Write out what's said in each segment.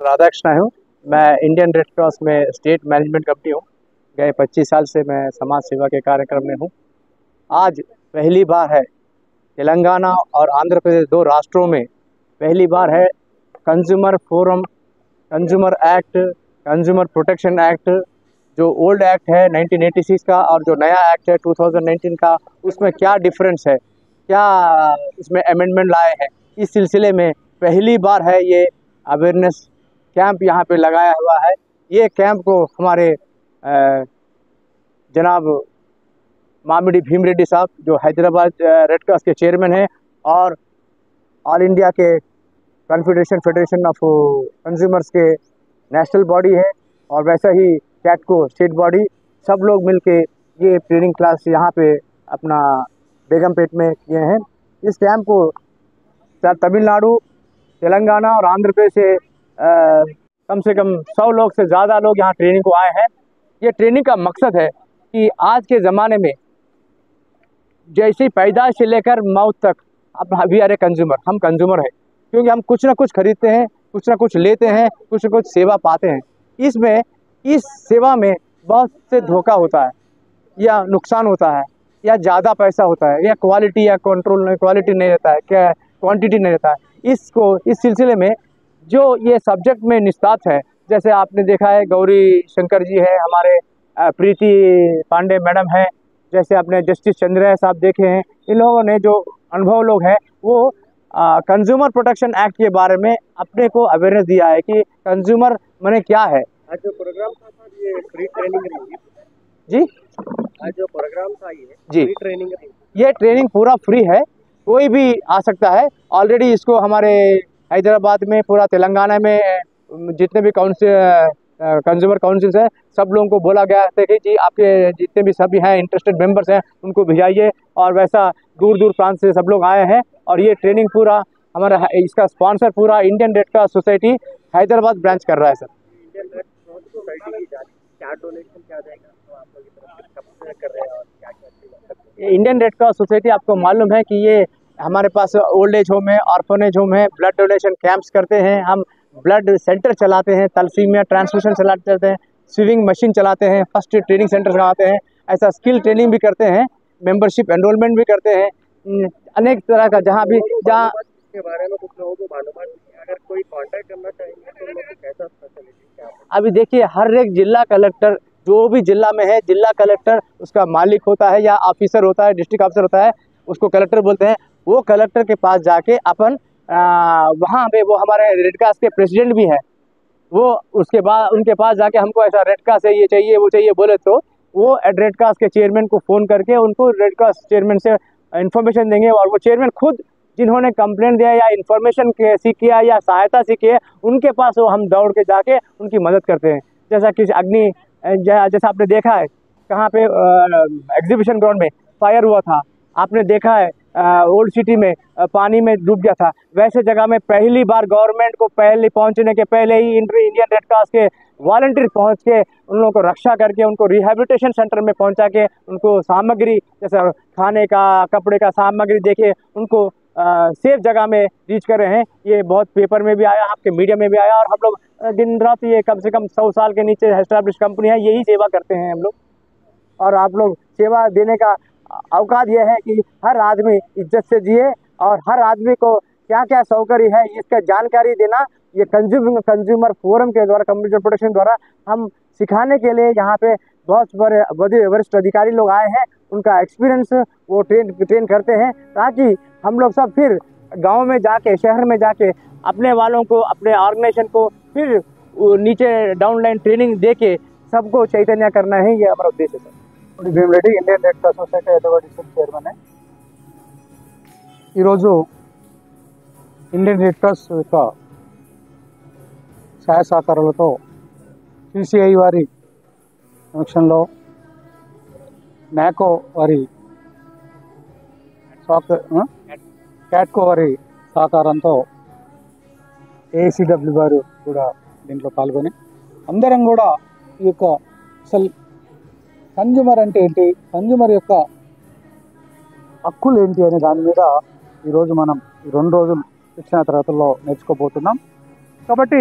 Doctor Radhakrishna हूँ। मैं Indian red cross में स्टेट मैनेजमेंट कमेटी हूँ। गए 25 साल से मैं समाज सेवा के कार्यक्रम में हूँ। आज पहली बार है तेलंगाना और आंध्र प्रदेश, दो राष्ट्रों में पहली बार है consumer forum, consumer act, consumer protection act, जो ओल्ड एक्ट है 1986 का और जो नया एक्ट है 2019 का, उसमें क्या डिफरेंस है, क्या इसमें अमेंडमेंट लाए हैं, इस सिलसिले में पहली बार है ये अवेयरनेस कैंप यहाँ पे लगाया हुआ है। ये कैंप को हमारे जनाब मामिडी भीम रेड्डी साहब, जो हैदराबाद रेड क्रॉस के चेयरमैन हैं और ऑल इंडिया के कॉन्फेडरेशन फेडरेशन ऑफ कंज्यूमर्स के नेशनल बॉडी है, और वैसा ही कैटको स्टेट बॉडी, सब लोग मिलके ये ट्रेनिंग क्लास यहाँ पे अपना बेगमपेट में किए हैं। इस कैंप को तमिलनाडु, तेलंगाना और आंध्र प्रदेश से कम 100 लोग से ज़्यादा लोग यहाँ ट्रेनिंग को आए हैं। ये ट्रेनिंग का मकसद है कि आज के ज़माने में जैसी पैदाइश से लेकर मौत तक अब वी आर ए कंज्यूमर, हम कंज्यूमर है, क्योंकि हम कुछ ना कुछ खरीदते हैं, कुछ ना कुछ लेते हैं, कुछ ना कुछ सेवा पाते हैं। इसमें इस सेवा में बहुत से धोखा होता है या नुकसान होता है या ज़्यादा पैसा होता है या क्वालिटी या कंट्रोल क्वालिटी नहीं रहता है, क्या क्वांटिटी नहीं रहता है। इसको इस सिलसिले में जो ये सब्जेक्ट में निष्णात है, जैसे आपने देखा है गौरी शंकर जी है, हमारे प्रीति पांडे मैडम है, जैसे आपने जस्टिस चंद्र साहब देखे हैं, इन लोगों ने जो अनुभव लोग हैं वो कंज्यूमर प्रोटेक्शन एक्ट के बारे में अपने को अवेयरनेस दिया है कि कंज्यूमर माने क्या है। आज जो प्रोग्राम था सर, ये फ्री ट्रेनिंग रही जी, आज जो प्रोग्राम था ये जी, फ्री ट्रेनिंग रही। ये ट्रेनिंग पूरा फ्री है, कोई भी आ सकता है। ऑलरेडी इसको हमारे हैदराबाद में, पूरा तेलंगाना में जितने भी कंज्यूमर काउंसिल्स हैं, सब लोगों को बोला गया है कि जी आपके जितने भी सभी हैं इंटरेस्टेड मेंबर्स हैं उनको भेजाइए, और वैसा दूर दूर प्रांत से सब लोग आए हैं। और ये ट्रेनिंग पूरा हमारा इसका स्पॉन्सर पूरा Indian red cross society Hyderabad branch कर रहा है sir. Indian red cross society की जारी क्या डोनेशन क्या जाएगा, तो आप लोग की तरफ से कब से कर रहे हैं और क्या क्या चीज़? इंडियन रेड क्रॉस सोसाइटी, आपको मालूम है कि ये हमारे पास ओल्ड एज होम है, ऑर्फनेज होम है, ब्लड डोनेशन कैंप्स करते हैं, हम ब्लड सेंटर चलाते हैं, तलसीमिया ट्रांसफ्यूजन चलाते हैं, स्विमिंग मशीन चलाते हैं, फर्स्ट ट्रेनिंग सेंटर चलाते हैं, ऐसा स्किल ट्रेनिंग भी करते हैं, मेंबरशिप एनरोलमेंट भी करते हैं, अनेक तरह का जहाँ के बारे में कुछ लोगों को मालूमात नहीं है। अगर कोई कांटेक्ट करना चाहेंगे तो उन लोगों को कैसा फैसिलिटी क्या है? अभी देखिए, हर एक जिला कलेक्टर, जो भी जिला में है, जिला कलेक्टर उसका मालिक होता है या ऑफिसर होता है, डिस्ट्रिक्ट ऑफिसर होता है, उसको कलेक्टर बोलते हैं। वो कलेक्टर के पास जाके अपन वहाँ पे, वो हमारे रेड क्रॉस के प्रेसिडेंट भी है, वो उसके बाद उनके पास जाके हमको ऐसा रेड क्रॉस से ये चाहिए वो चाहिए बोले तो वो रेड क्रॉस के चेयरमैन को फ़ोन करके उनको रेड क्रॉस चेयरमैन से इन्फॉर्मेशन देंगे, और वो चेयरमैन खुद जिन्होंने कंप्लेंट दिया या इन्फॉर्मेशन सीखी है या सहायता सीखी है, उनके पास वो हम दौड़ के जाके उनकी मदद करते हैं। जैसा कि अग्नि, जैसा आपने देखा है कहाँ पे एग्जीबिशन ग्राउंड में फायर हुआ था, आपने देखा है ओल्ड सिटी में पानी में डूब गया था, वैसे जगह में पहली बार गवर्नमेंट को पहले पहुंचने के पहले ही इंडियन रेड क्रॉस के वॉलंटियर पहुंच के उन लोगों को रक्षा करके उनको रिहैबिलिटेशन सेंटर में पहुंचा के उनको सामग्री, जैसे खाने का, कपड़े का सामग्री देके उनको सेफ जगह में रीच कर रहे हैं। ये बहुत पेपर में भी आया, आपके मीडिया में भी आया, और हम लोग दिन रात, ये कम से कम 100 साल के नीचे एस्टैब्लिश कंपनी है, यही सेवा करते हैं हम लोग। और आप लोग सेवा देने का अवकाश ये है कि हर आदमी इज्जत से जिए, और हर आदमी को क्या क्या सौकर्य है इसका जानकारी देना, ये कंज्यूमर फोरम के द्वारा, कंज्यूमर प्रोटेक्शन द्वारा हम सिखाने के लिए यहाँ पे बहुत बड़े वरिष्ठ अधिकारी लोग आए हैं। उनका एक्सपीरियंस वो ट्रेन करते हैं, ताकि हम लोग सब फिर गांव में जाके, शहर में जाके अपने वालों को, अपने ऑर्गेनाइजेशन को फिर नीचे डाउनलाइन ट्रेनिंग दे के सबको चैतन्य करना है, ये हमारा उद्देश्य है sir. Bheem Reddy Indian Red Cross Society Hyderabad district chairman. ఈరోజు ఇండియన్ రెడ్ క్రాస్ యొక్క సహాయ సహకారాలతో సిసిఐ వారి సమక్షంలో, నాకో వారి క్యాట్కో వారి సహకారంతో ఏఐసిడబ్ల్యూ వారు కూడా దీంట్లో పాల్గొని అందరం కూడా ఈ యొక్క అసలు కన్జ్యూమర్ అంటే ఏంటి, కన్జ్యూమర్ యొక్క హక్కులు ఏంటి అనే దాని మీద ఈరోజు మనం ఈ 2 రోజులు శిక్షణ తరగతుల్లో నేర్చుకోబోతున్నాం. కాబట్టి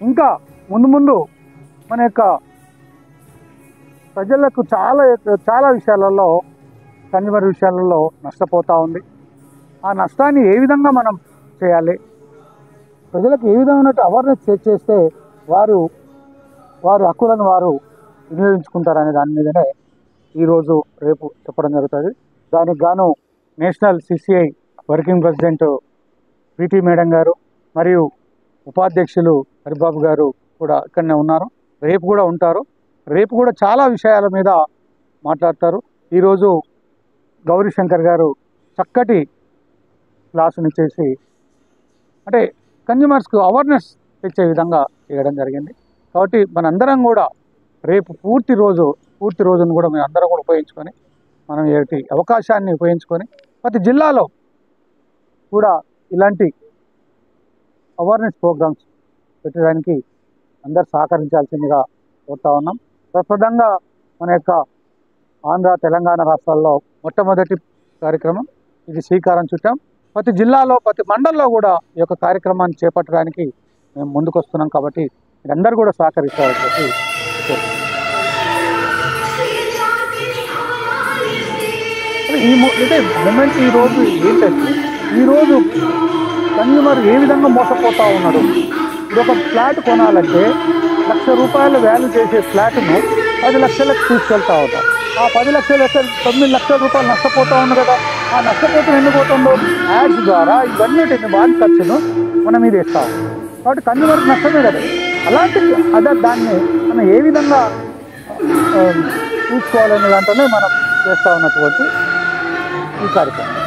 ఇంకా ముందు ముందు మన యొక్క ప్రజలకు చాలా విషయాలలో కన్జ్యూమర్ విషయాలలో నష్టపోతూ ఉంది. ఆ నష్టాన్ని ఏ విధంగా మనం చేయాలి, ప్రజలకు ఏ విధమైన అవేర్నెస్ చేస్తే వారి హక్కులను వారు వినియోగించుకుంటారనే దాని మీదనే ఈరోజు రేపు చెప్పడం జరుగుతుంది. దానికి గాను national CCI working president PT madam గారు మరియు ఉపాధ్యక్షులు హరిబాబు గారు కూడా ఇక్కడనే ఉన్నారు. రేపు కూడా ఉంటారు. రేపు కూడా చాలా విషయాల మీద మాట్లాడతారు. ఈరోజు గౌరీశంకర్ గారు చక్కటి క్లాసునిచ్చేసి అంటే కన్జ్యూమర్స్కు అవేర్నెస్ తెచ్చే విధంగా చేయడం జరిగింది. కాబట్టి మనందరం కూడా రేపు పూర్తి రోజును కూడా మేము అందరం కూడా ఉపయోగించుకొని మనం ఏటి అవకాశాన్ని ఉపయోగించుకొని ప్రతి జిల్లాలో కూడా ఇలాంటి అవేర్నెస్ ప్రోగ్రామ్స్ పెట్టడానికి అందరు సహకరించాల్సిందిగా కోరుతా ఉన్నాం. ప్రప్రదంగా మన యొక్క ఆంధ్ర తెలంగాణ రాష్ట్రాల్లో మొట్టమొదటి కార్యక్రమం ఇది శ్రీకారం చుట్టాం. ప్రతి జిల్లాలో ప్రతి మండలంలో కూడా ఈ యొక్క కార్యక్రమాన్ని చేపట్టడానికి మేము ముందుకు వస్తున్నాం. కాబట్టి మీరందరూ కూడా సహకరిస్తారని చెప్పి అంటే మూమెంట్ ఈరోజు ఏంటంటే ఈరోజు కన్జ్యూమర్ ఏ విధంగా మోసపోతూ ఉన్నాడు. ఇది ఒక ఫ్లాట్ కొనాలంటే ₹1,00,000 వాల్యూ చేసే ఫ్లాట్ను 10 లక్షలకు తీసుకెళ్తా ఉంటాం. ఆ 10 లక్షలు 9 లక్షల రూపాయలు నష్టపోతూ ఉంది కదా. ఆ నష్టపోతం ఎందుకు పోతుందో యాడ్స్ ద్వారా ఇవన్నిటిని వాటి ఖర్చును మనం మీద ఇస్తాం. కాబట్టి కన్జ్యూమర్కి నష్టమే కదా. అలాంటి దాన్ని మనం ఏ విధంగా చూసుకోవాలనే దాంట్లోనే మనం చేస్తూ ఉన్నటువంటి ఈ కార్యక్రమం.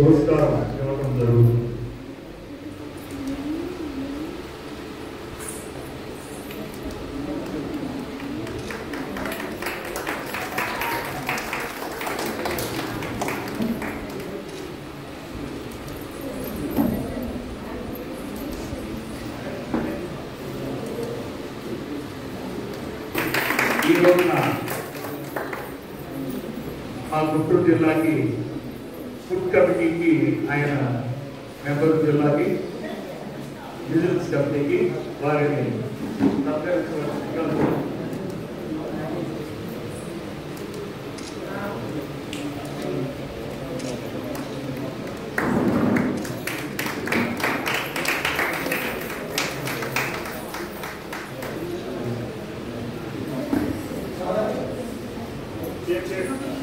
పురస్కారం ఇవ్వడం జరుగుతుంది. ఈ రోజున ఆ గుంటూరు జిల్లాకి ఫుడ్ కమిటీకి ఆయన మెంబర్ జిల్లాకి విజిలెన్స్ కమిటీకి వారిని సత్కరించవలసిందిగా చేస్తున్నారు.